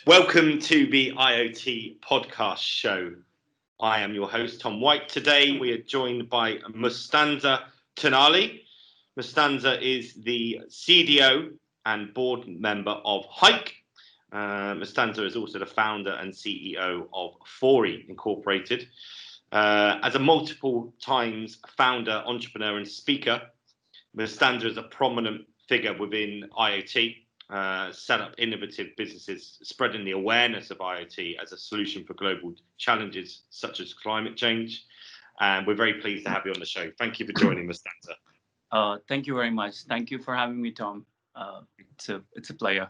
Welcome to the IoT podcast show. I am your host, Tom White. Today we are joined by Musstanser Tinauli. Musstanser is the CDO and board member of HAYK. Musstanser is also the founder and CEO of Fori Incorporated. As a multiple times founder, entrepreneur and speaker, Musstanser is a prominent figure within IoT. Set up innovative businesses, spreading the awareness of IoT as a solution for global challenges such as climate change. And we're very pleased to have you on the show. Thank you for joining us, Musstanser. Thank you very much. Thank you for having me, Tom. It's a pleasure.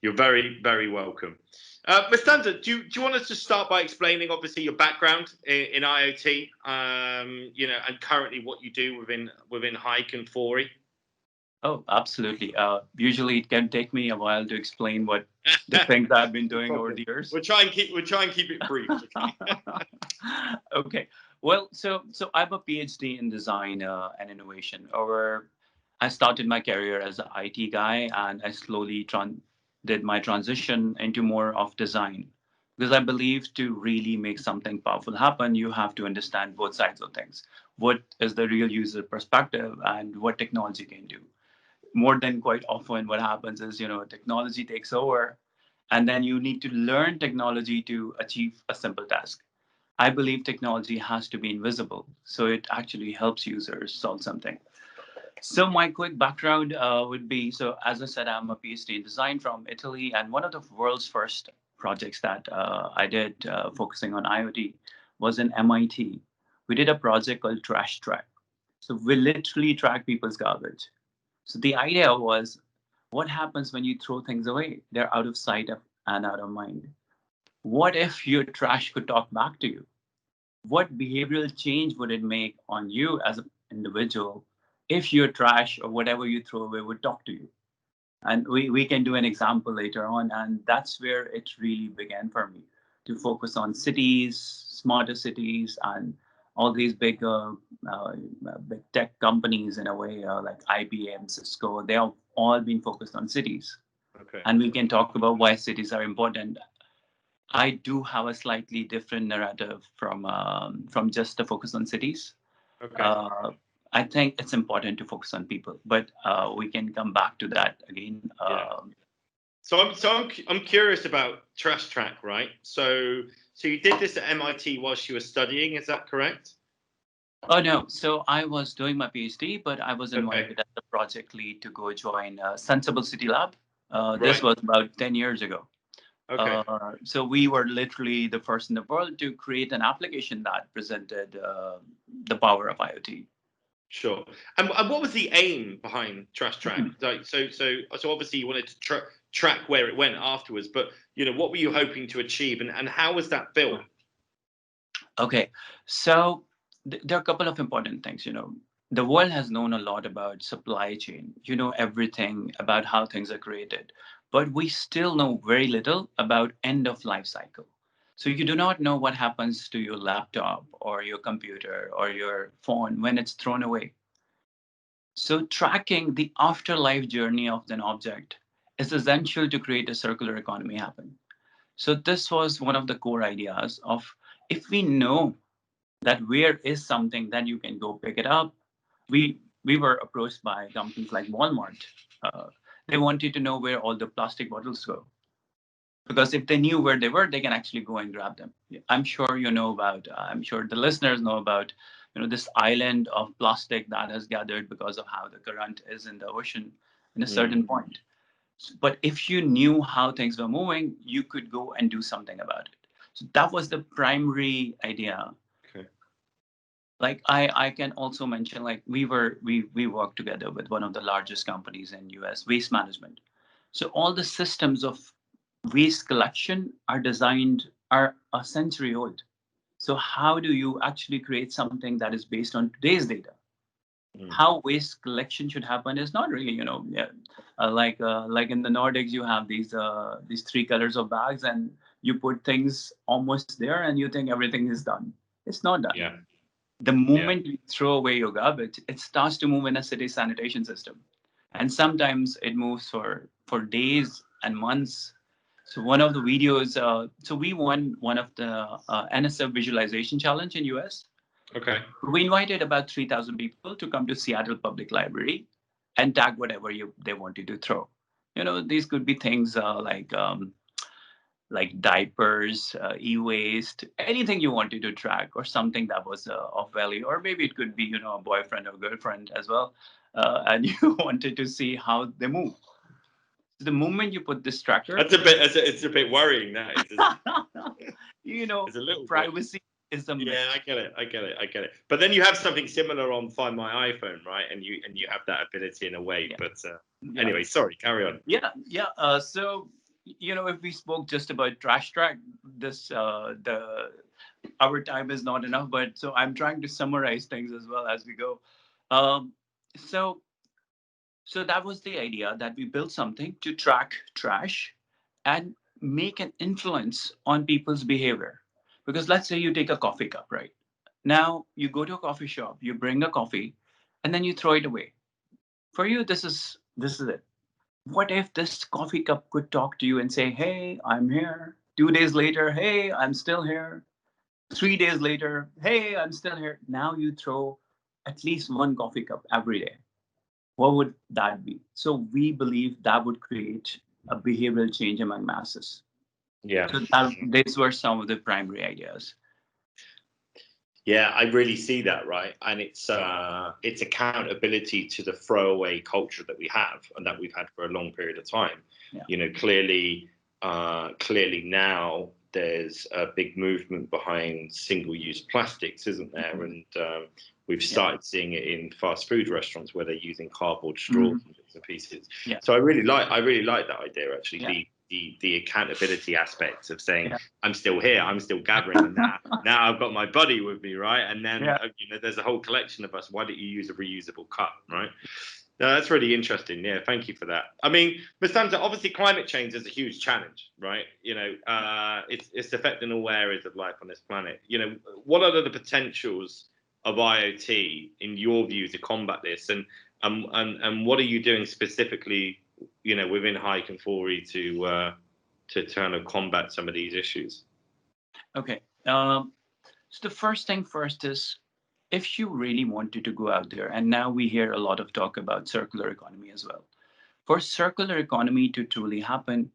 You're very, very welcome. Musstanser, do you want us to start by explaining, obviously, your background in IoT, and currently what you do within HAYK and Fori? Oh, absolutely. Usually it can take me a while to explain what the things I've been doing over the years. We'll try and keep it brief. Okay. Well, so I have a PhD in design and innovation. I started my career as an IT guy, and I slowly did my transition into more of design. Because I believe to really make something powerful happen, you have to understand both sides of things. What is the real user perspective and what technology can do? More than quite often what happens is, technology takes over and then you need to learn technology to achieve a simple task. I believe technology has to be invisible, so it actually helps users solve something. So my quick background would be, so as I said, I'm a PhD in design from Italy, and one of the world's first projects that I did focusing on IoT was in MIT. We did a project called Trashtrack. So we literally track people's garbage. So the idea was, what happens when you throw things away? They're out of sight and out of mind. What if your trash could talk back to you? What behavioral change would it make on you as an individual if your trash or whatever you throw away would talk to you? And we can do an example later on. And that's where it really began for me, to focus on cities, smarter cities, and all these big tech companies in a way, like IBM, Cisco, they have all been focused on cities. Okay. And we can talk about why cities are important. I do have a slightly different narrative from just the focus on cities. Okay. I think it's important to focus on people, but we can come back to that again. Yeah. So I'm curious about Trashtrack, right? So you did this at MIT whilst you were studying, is that correct? Oh, no. So I was doing my PhD, but I was invited as the project lead to go join Sensible City Lab. This was about 10 years ago. Okay. So we were literally the first in the world to create an application that presented the power of IoT. Sure. And what was the aim behind Trashtrack? So obviously you wanted to track where it went afterwards, but what were you hoping to achieve, and how was that built? Okay, so there are a couple of important things. The world has known a lot about supply chain. Everything about how things are created, but we still know very little about end of life cycle. So you do not know what happens to your laptop or your computer or your phone when it's thrown away. So tracking the afterlife journey of an object is essential to create a circular economy happen. So this was one of the core ideas of, if we know that where is something that you can go pick it up. We were approached by companies like Walmart. They wanted to know where all the plastic bottles go. Because if they knew where they were, they can actually go and grab them. I'm sure I'm sure the listeners know about, this island of plastic that has gathered because of how the current is in the ocean in a certain point. But if you knew how things were moving, you could go and do something about it. So that was the primary idea. Okay. Like I can also mention, like we worked together with one of the largest companies in US, Waste Management. So all the systems of waste collection are a century old. So how do you actually create something that is based on today's data? How waste collection should happen is not really, like in the Nordics, you have these 3 colors of bags, and you put things almost there, and you think everything is done. It's not done. Yeah. The moment you throw away your garbage, it starts to move in a city sanitation system, and sometimes it moves for days and months. So one of the videos, so we won one of the NSF visualization challenge in US. Okay. We invited about 3,000 people to come to Seattle Public Library and tag whatever they wanted to throw. These could be things like diapers, e-waste, anything you wanted to track, or something that was of value, or maybe it could be a boyfriend or girlfriend as well, and you wanted to see how they move. The moment you put this tracker, it's a bit worrying. That is, it's a little privacy is the myth. Yeah, I get it. But then you have something similar on Find My iPhone, right? And you have that ability in a way. Yeah. But anyway, sorry, carry on. Yeah. So if we spoke just about Trashtrack, this our time is not enough. But so I'm trying to summarize things as well as we go. So that was the idea, that we built something to track trash and make an influence on people's behavior. Because let's say you take a coffee cup, right? Now you go to a coffee shop, you bring a coffee, and then you throw it away. For you, this is it. What if this coffee cup could talk to you and say, "Hey, I'm here." 2 days later, "Hey, I'm still here." 3 days later, "Hey, I'm still here." Now you throw at least one coffee cup every day. What would that be? So we believe that would create a behavioral change among masses. Yeah. So these were some of the primary ideas. Yeah, I really see that, right? And it's accountability to the throwaway culture that we have and that we've had for a long period of time. Yeah. Clearly now there's a big movement behind single-use plastics, isn't there? Mm-hmm. And we've started seeing it in fast food restaurants where they're using cardboard straws and bits and pieces. Yeah. So I really like that idea, actually. Yeah. The accountability aspects of saying, I'm still here, I'm still gathering, and now I've got my buddy with me, right? And then there's a whole collection of us. Why don't you use a reusable cup, right? No, that's really interesting. Yeah, thank you for that. I mean, Musstanser, obviously climate change is a huge challenge, right? It's affecting all areas of life on this planet. What are the potentials of IoT in your view to combat this, and what are you doing specifically, within HAYK and Fori to kind of combat some of these issues? Okay, so the first thing first is, if you really wanted to go out there, and now we hear a lot of talk about circular economy as well. For circular economy to truly happen,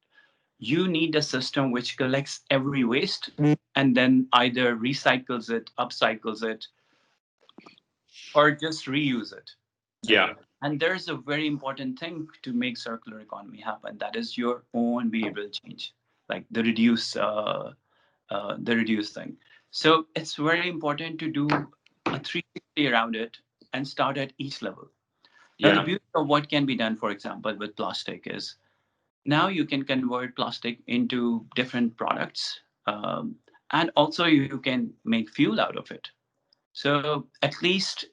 you need a system which collects every waste and then either recycles it, upcycles it, or just reuse it. Yeah. And there's a very important thing to make circular economy happen. That is your own behavioral change, like the reduce thing. So it's very important to do a 360 around it and start at each level. Now, the beauty of what can be done, for example, with plastic is now you can convert plastic into different products, and also you can make fuel out of it. So at least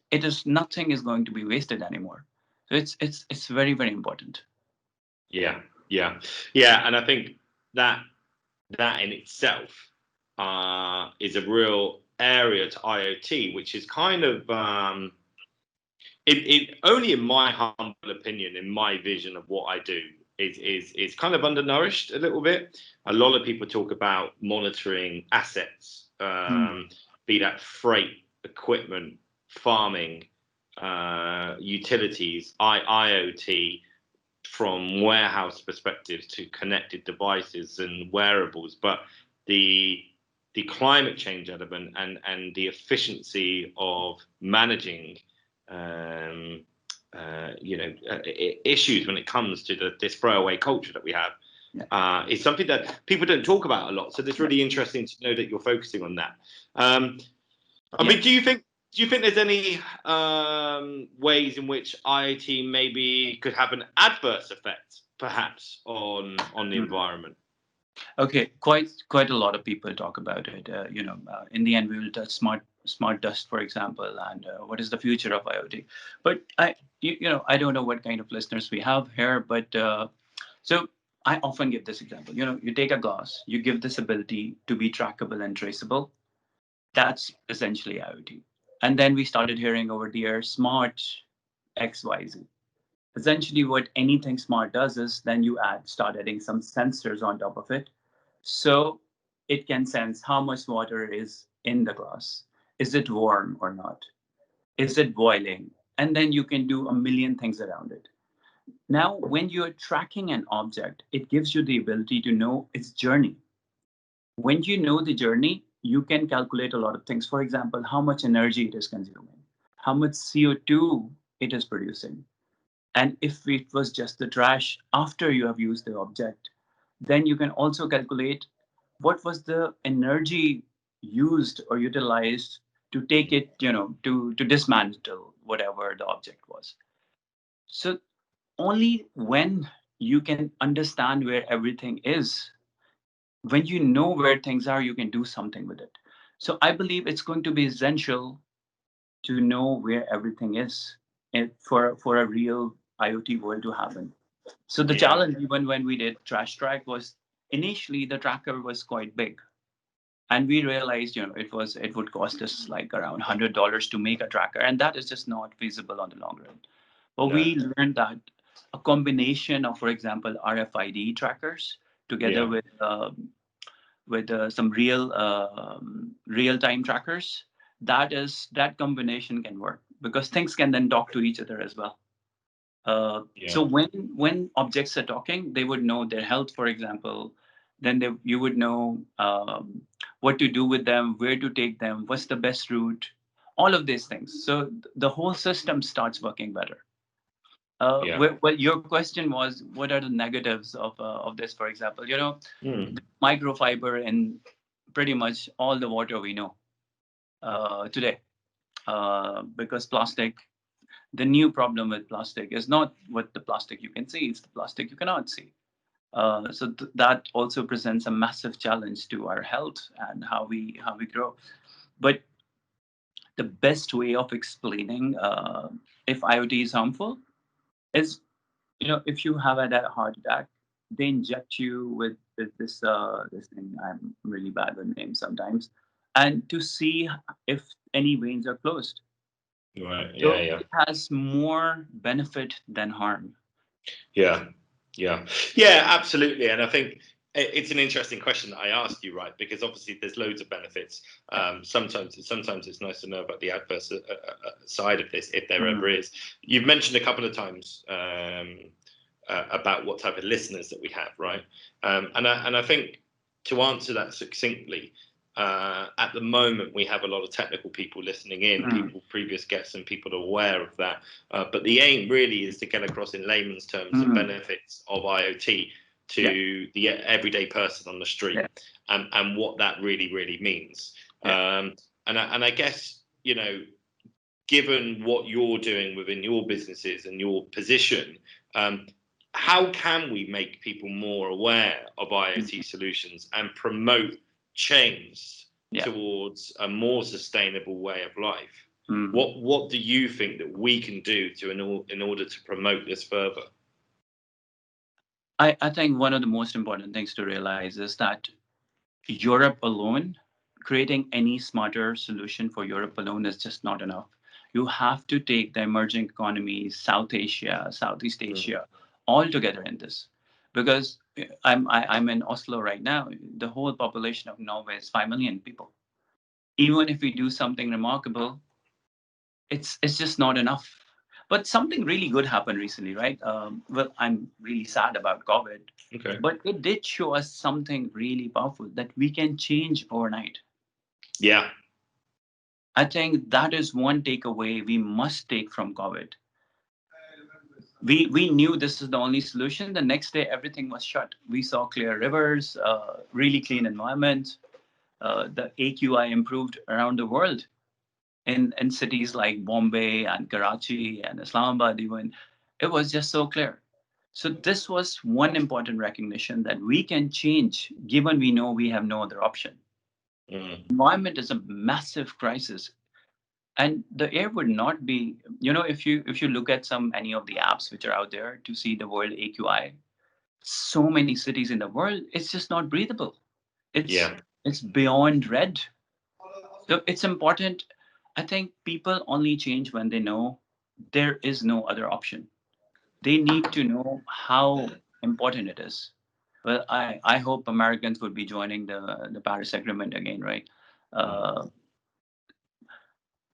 nothing is going to be wasted anymore. So it's very, very important. Yeah, and I think that in itself is a real area to IoT, which is kind of it only in my humble opinion, in my vision of what I do, is kind of undernourished a little bit. A lot of people talk about monitoring assets, be that freight, equipment, farming, utilities, IoT, from warehouse perspectives to connected devices and wearables, but the climate change element and the efficiency of managing issues when it comes to this throwaway culture that we have is something that people don't talk about a lot. So it's really interesting to know that you're focusing on that. I mean, do you think there's any ways in which IoT maybe could have an adverse effect, perhaps, on the environment? Okay, quite a lot of people talk about it. In the end, we will touch smart dust, for example, and what is the future of IoT. But I don't know what kind of listeners we have here, but so I often give this example. You take a glass, you give this ability to be trackable and traceable. That's essentially IoT. And then we started hearing over the air smart XYZ. essentially what anything smart does is then you start adding some sensors on top of it. So it can sense how much water is in the glass. Is it warm or not? Is it boiling? And then you can do a million things around it. Now, when you're tracking an object, it gives you the ability to know its journey. When you know the journey, you can calculate a lot of things. For example, how much energy it is consuming, how much CO2 it is producing. And if it was just the trash after you have used the object, then you can also calculate what was the energy used or utilized to take it, to dismantle whatever the object was. So only when you can understand where everything is, when you know where things are, you can do something with it. So I believe it's going to be essential to know where everything is for a real IoT world to happen. So the challenge, even when we did Trashtrack, was initially the tracker was quite big, and we realized, it would cost us like around $100 to make a tracker, and that is just not feasible on the long run. But we learned that a combination of, for example, RFID trackers together with some real-time trackers, that combination can work because things can then talk to each other as well. So when objects are talking, they would know their health, for example. Then you would know what to do with them, where to take them, what's the best route, all of these things. So the whole system starts working better. Well, your question was, what are the negatives of this? For example, microfiber in pretty much all the water we know today, because plastic. The new problem with plastic is not what the plastic you can see; it's the plastic you cannot see. So that also presents a massive challenge to our health and how we grow. But the best way of explaining if IoT is harmful is, if you have had a heart attack, they inject you with this thing. I'm really bad with names sometimes, and to see if any veins are closed. Right. So it has more benefit than harm. Absolutely. And I think it's an interesting question that I asked you, right? Because obviously there's loads of benefits. Sometimes it's nice to know about the adverse side of this, if there ever is. You've mentioned a couple of times about what type of listeners that we have, right? And I think to answer that succinctly, at the moment we have a lot of technical people listening in, people, previous guests, and people are aware of that. But the aim really is to get across in layman's terms the benefits of IoT to the everyday person on the street, and what that really means. And I guess, given what you're doing within your businesses and your position, how can we make people more aware of IoT solutions and promote change towards a more sustainable way of life? What do you think that we can do in order to promote this further? I think one of the most important things to realize is that Europe alone, creating any smarter solution for Europe alone is just not enough. You have to take the emerging economies, South Asia, Southeast Asia, all together in this. Because I'm in Oslo right now. The whole population of Norway is 5 million people. Even if we do something remarkable, it's just not enough. But something really good happened recently, right? Well, I'm really sad about COVID, but it did show us something really powerful that we can change overnight. Yeah. I think that is one takeaway we must take from COVID. We knew this is the only solution. The next day, everything was shut. We saw clear rivers, really clean environment. The AQI improved around the world. In cities like Bombay and Karachi and Islamabad even, it was just so clear. So this was one important recognition that we can change given we know we have no other option. Environment is a massive crisis. And the air would not be, if you look at any of the apps which are out there to see the world AQI, so many cities in the world, it's just not breathable. It's beyond red. So it's important. I think people only change when they know there is no other option. they need to know how important it is. Well, I hope Americans would be joining the Paris Agreement again, right? Uh,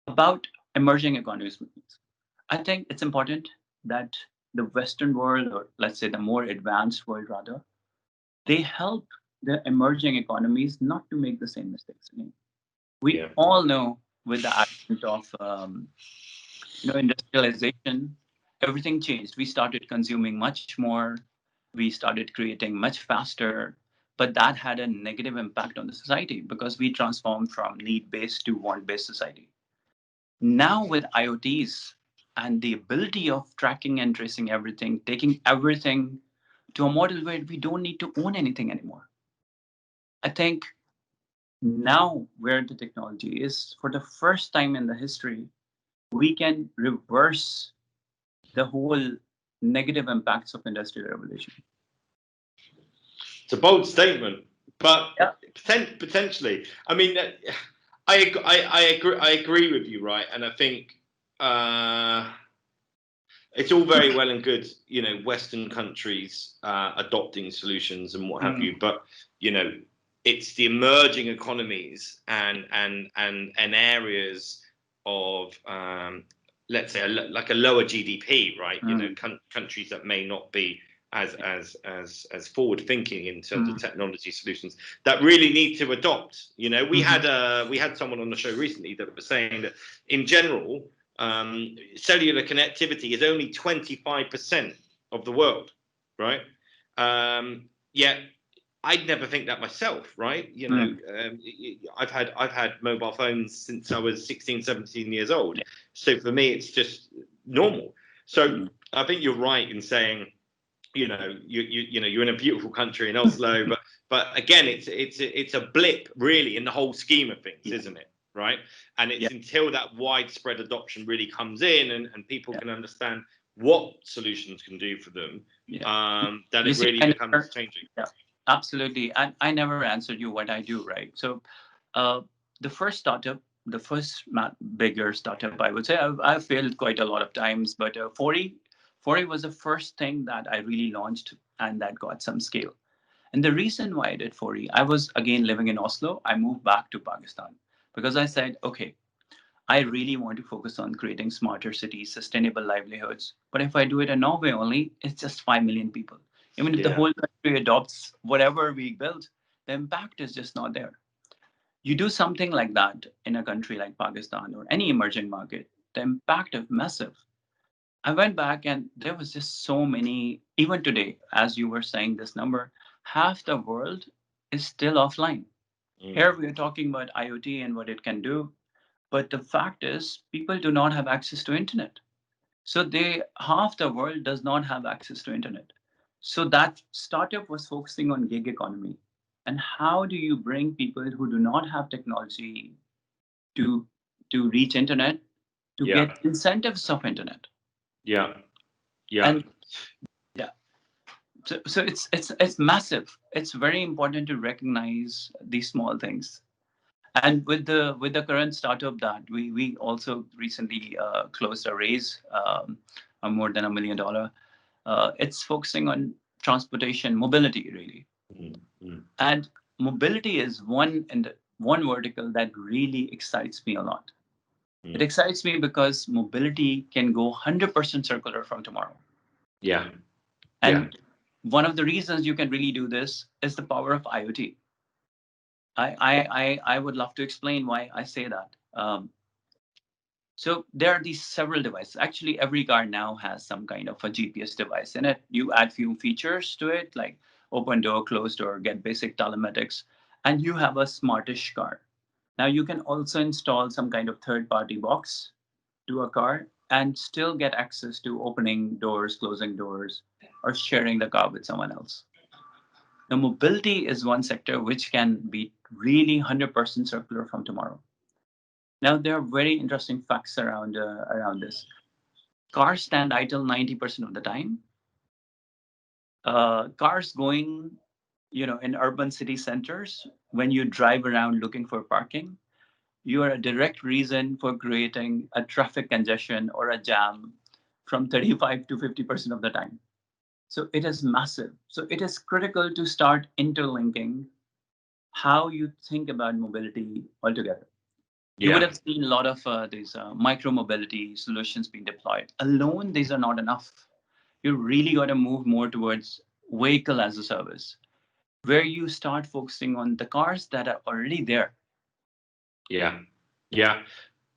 about emerging economies, I think it's important that the Western world, or let's say the more advanced world rather, they help the emerging economies not to make the same mistakes again. We Yeah. all know with the advent of industrialization, everything changed. We started consuming much more. We started creating much faster, but that had a negative impact on the society because we transformed from need-based to want-based society. Now with IoTs and the ability of tracking and tracing everything, taking everything to a model where we don't need to own anything anymore. I think now where the technology is, for the first time in the history, we can reverse the whole negative impacts of industrial revolution. It's a bold statement, but Yeah. potentially. I mean, I agree with you, right? And I think it's all very well and good, Western countries adopting solutions and what have you, but it's the emerging economies and areas of let's say like a lower GDP, right? Countries that may not be as forward thinking in terms of technology solutions that really need to adopt. We had someone on the show recently that was saying that in general, cellular connectivity is only 25% of the world, right? Yet I'd never think that myself, right? I've had mobile phones since I was 16, 17 years old. So for me, it's just normal. So I think you're right in saying, you're in a beautiful country in Oslo, but again, it's a blip really in the whole scheme of things, isn't it? Right? And it's until that widespread adoption really comes in and people can understand what solutions can do for them, that it really becomes changing. Yeah, absolutely. And I never answered you what I do, right? So the first startup, the first bigger startup, I would say, I've failed quite a lot of times, but Fori was the first thing that I really launched and that got some scale. And the reason why I did Fori, I was again living in Oslo. I moved back to Pakistan because I said, okay, I really want to focus on creating smarter cities, sustainable livelihoods. But if I do it in Norway only, it's just 5 million people. Even if the whole country adopts whatever we build, the impact is just not there. You do something like that in a country like Pakistan or any emerging market, the impact is massive. I went back and there was just so many, even today, as you were saying this number, half the world is still offline. Here we are talking about IoT and what it can do. But the fact is, people do not have access to internet. So half the world does not have access to internet. So that startup was focusing on gig economy. And how do you bring people who do not have technology to reach internet to get incentives of internet? Yeah. And so it's massive. It's very important to recognize these small things. And with the current startup that we also recently closed a raise on more than $1 million. It's focusing on transportation mobility really, and mobility is one vertical that really excites me a lot. It excites me because mobility can go 100% circular from tomorrow. And one of the reasons you can really do this is the power of IoT. I would love to explain why I say that. So there are these several devices. Actually, every car now has some kind of a GPS device in it. You add few features to it, like open door, close door, get basic telematics, and you have a smartish car. Now you can also install some kind of third-party box to a car and still get access to opening doors, closing doors, or sharing the car with someone else. Now, mobility is one sector which can be really 100% circular from tomorrow. Now, there are very interesting facts around this. Cars stand idle 90% of the time. Cars going, in urban city centers, when you drive around looking for parking, you are a direct reason for creating a traffic congestion or a jam from 35 to 50% of the time. So it is massive. So it is critical to start interlinking how you think about mobility altogether. You would Yeah. have seen a lot of these micro mobility solutions being deployed. Alone, these are not enough. You really got to move more towards vehicle as a service, where you start focusing on the cars that are already there. Yeah. Yeah.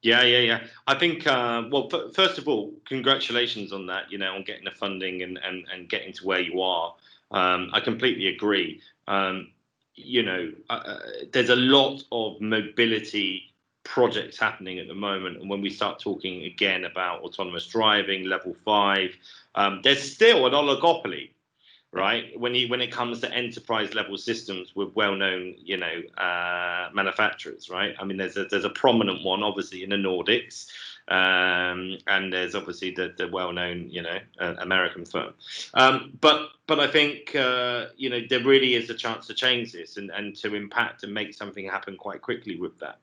Yeah. I think, well, first of all, congratulations on that, on getting the funding and getting to where you are. I completely agree. There's a lot of mobility projects happening at the moment. And when we start talking again about autonomous driving, level 5, there's still an oligopoly. Right, when it comes to enterprise level systems with well-known, manufacturers, right? I mean, there's a prominent one, obviously, in the Nordics, and there's obviously the well-known, American firm. But I think, there really is a chance to change this and to impact and make something happen quite quickly with that.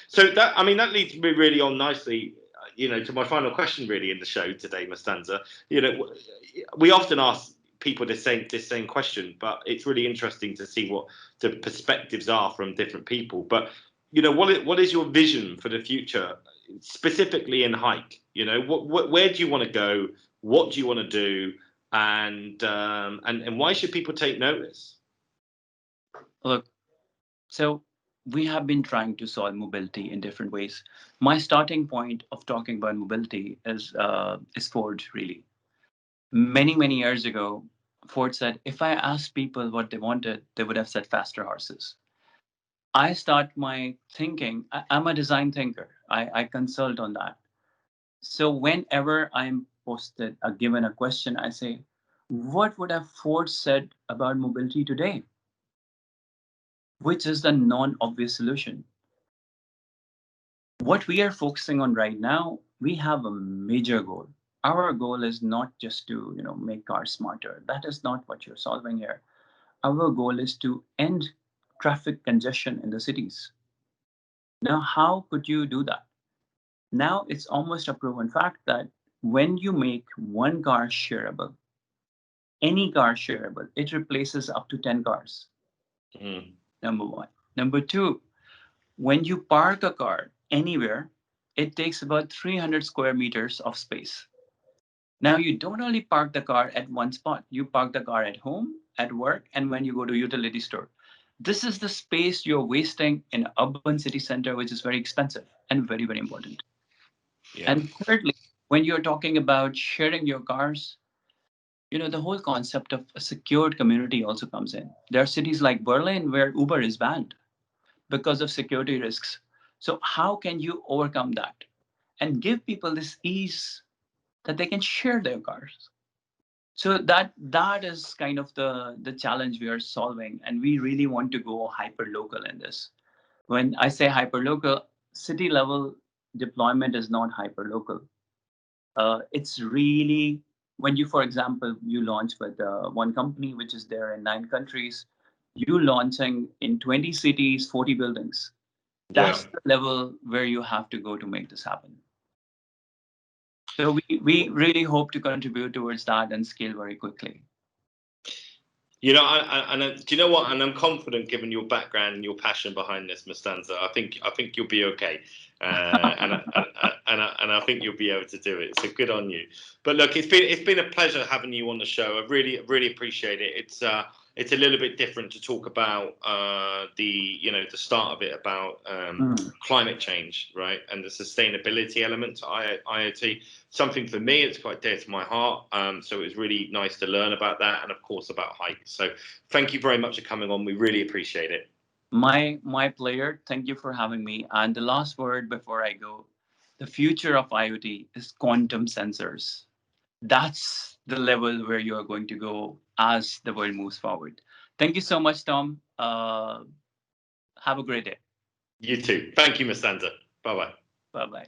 So that leads me really on nicely, to my final question, really, in the show today, Musstanser. We often ask people this same question, but it's really interesting to see what the perspectives are from different people. But what is your vision for the future, specifically in HAYK? Where do you want to go? What do you want to do? And why should people take notice? Look, so we have been trying to solve mobility in different ways. My starting point of talking about mobility is Ford, really. Many years ago, Ford said, if I asked people what they wanted, they would have said faster horses. I start my thinking, I'm a design thinker. I consult on that. So whenever I'm posted or given a question, I say, what would have Ford said about mobility today? Which is the non-obvious solution. What we are focusing on right now, we have a major goal. Our goal is not just to make cars smarter. That is not what you're solving here. Our goal is to end traffic congestion in the cities. Now, how could you do that? Now it's almost a proven fact that when you make one car shareable, any car shareable, it replaces up to 10 cars. Number one. Number two, when you park a car anywhere, it takes about 300 square meters of space. Now, you don't only park the car at one spot, you park the car at home, at work, and when you go to utility store. This is the space you're wasting in an urban city center, which is very expensive and very important. Yeah. And thirdly, when you're talking about sharing your cars, the whole concept of a secured community also comes in. There are cities like Berlin where Uber is banned because of security risks. So how can you overcome that and give people this ease that they can share their cars? So that is kind of the challenge we are solving, and we really want to go hyper local in this. When I say hyper local, city level deployment is not hyper local. It's really when you, for example, you launch with one company which is there in 9 countries, you launching in 20 cities, 40 buildings. That's the level where you have to go to make this happen. So we really hope to contribute towards that and scale very quickly. Do you know what? And I'm confident, given your background and your passion behind this, Musstanser. I think you'll be okay, and I think you'll be able to do it. So good on you. But look, it's been a pleasure having you on the show. I really appreciate it. It's a little bit different to talk about the start of it about climate change, right, and the sustainability element to IoT. Something for me, it's quite dear to my heart. So it was really nice to learn about that, and of course about HAYK. So thank you very much for coming on. We really appreciate it. My pleasure. Thank you for having me. And the last word before I go, the future of IoT is quantum sensors. That's the level where you are going to go as the world moves forward. Thank you so much, Tom. Have a great day. You too. Thank you, Musstanser. Bye-bye. Bye-bye.